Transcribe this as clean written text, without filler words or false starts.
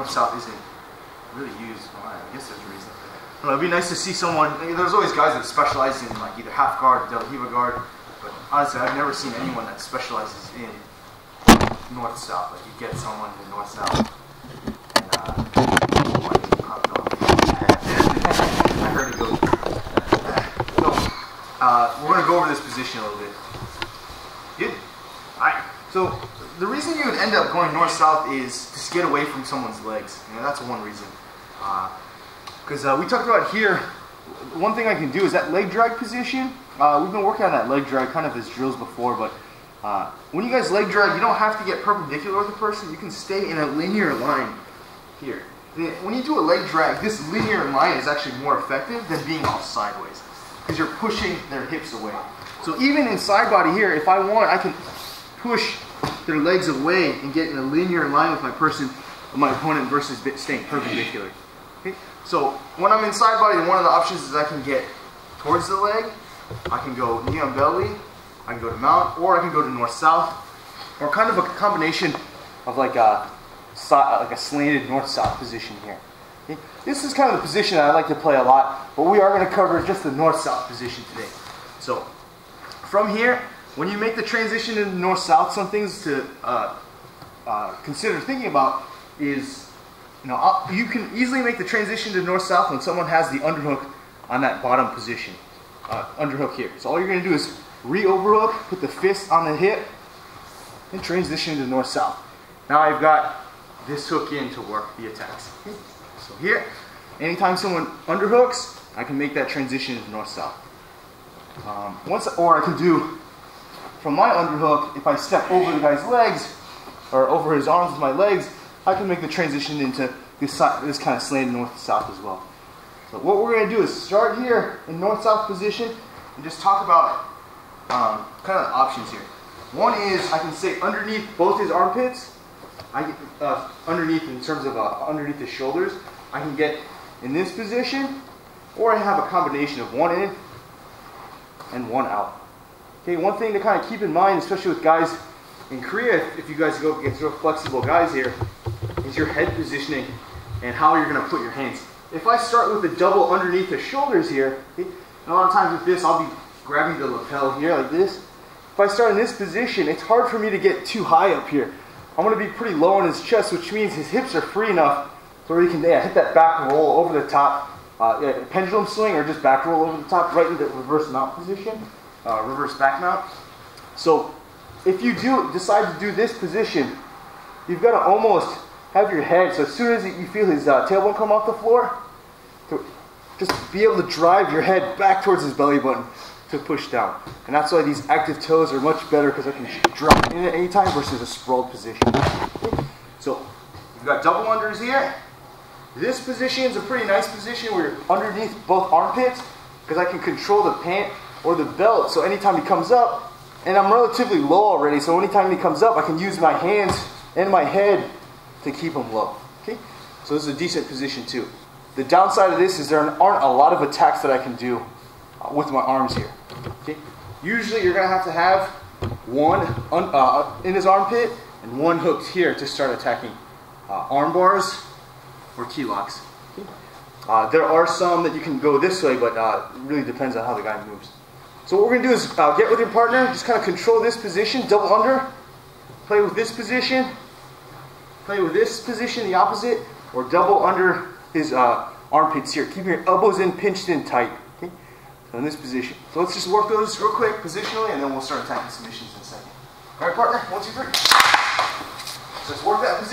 north-south isn't really used. Well, I guess there's a reason. I don't know, it'd be nice to see someone. There's always guys that specialize in like either half guard or del hiva guard, but honestly, I've never seen anyone that specializes in north-south. Like you get someone in north-south, and I heard it go. So we're gonna go over this position a little bit. Good. All right. So the reason you would end up going north-south is to get away from someone's legs. You know, that's one reason. Because we talked about here, one thing I can do is that leg drag position. We've been working on that leg drag kind of as drills before, but when you guys leg drag, you don't have to get perpendicular with the person. You can stay in a linear line here. When you do a leg drag, this linear line is actually more effective than being all sideways because you're pushing their hips away. So even in side body here, if I want, I can push their legs away and get in a linear line with my opponent versus staying perpendicular. Okay? So when I'm in side body, one of the options is I can get towards the leg, I can go knee on belly, I can go to mount, or I can go to north-south, or kind of a combination of like a slanted north-south position here. Okay? This is kind of the position that I like to play a lot, but we are going to cover just the north-south position today. So from here, when you make the transition into north-south, some things to consider thinking about is, you can easily make the transition to north-south when someone has the underhook on that bottom position, underhook here. So all you're going to do is re-overhook, put the fist on the hip, and transition to north-south. Now I've got this hook in to work the attacks. Okay. So here, anytime someone underhooks, I can make that transition to north-south. Or I can do, from my underhook, if I step over the guy's legs, or over his arms with my legs, I can make the transition into this kind of slanted north-south as well. So what we're going to do is start here in north-south position and just talk about kind of the options here. One is I can stay underneath both his armpits. Underneath in terms of underneath his shoulders. I can get in this position, or I have a combination of one in and one out. Okay, one thing to kind of keep in mind, especially with guys in Korea, if you guys go against real flexible guys here, is your head positioning and how you're going to put your hands. If I start with the double underneath the shoulders here, okay, a lot of times with this I'll be grabbing the lapel here like this. If I start in this position, it's hard for me to get too high up here. I'm going to be pretty low on his chest, which means his hips are free enough so he can hit that back roll over the top, pendulum swing, or just back roll over the top, right into reverse mount position, reverse back mount. So if you decide to do this position, you've got to almost have your head, so as soon as you feel his tailbone come off the floor, to just be able to drive your head back towards his belly button to push down. And that's why these active toes are much better, because I can drop in at any time versus a sprawled position. So you've got double unders here. This position is a pretty nice position where you're underneath both armpits, because I can control the pant or the belt. So anytime he comes up, and I'm relatively low already, so anytime he comes up, I can use my hands and my head to keep him low. Okay? So this is a decent position too. The downside of this is there aren't a lot of attacks that I can do with my arms here. Okay? Usually you're going to have one in his armpit and one hooked here to start attacking arm bars or key locks. Okay? There are some that you can go this way, but it really depends on how the guy moves. So what we're going to do is get with your partner, just kind of control this position, double under, play with this position, play with this position, the opposite, or double under his armpits here. Keep your elbows in, pinched in tight. Okay? So in this position. So let's just work those real quick positionally, and then we'll start attacking submissions in a second. All right, partner, 1, 2, 3. So let's work that position.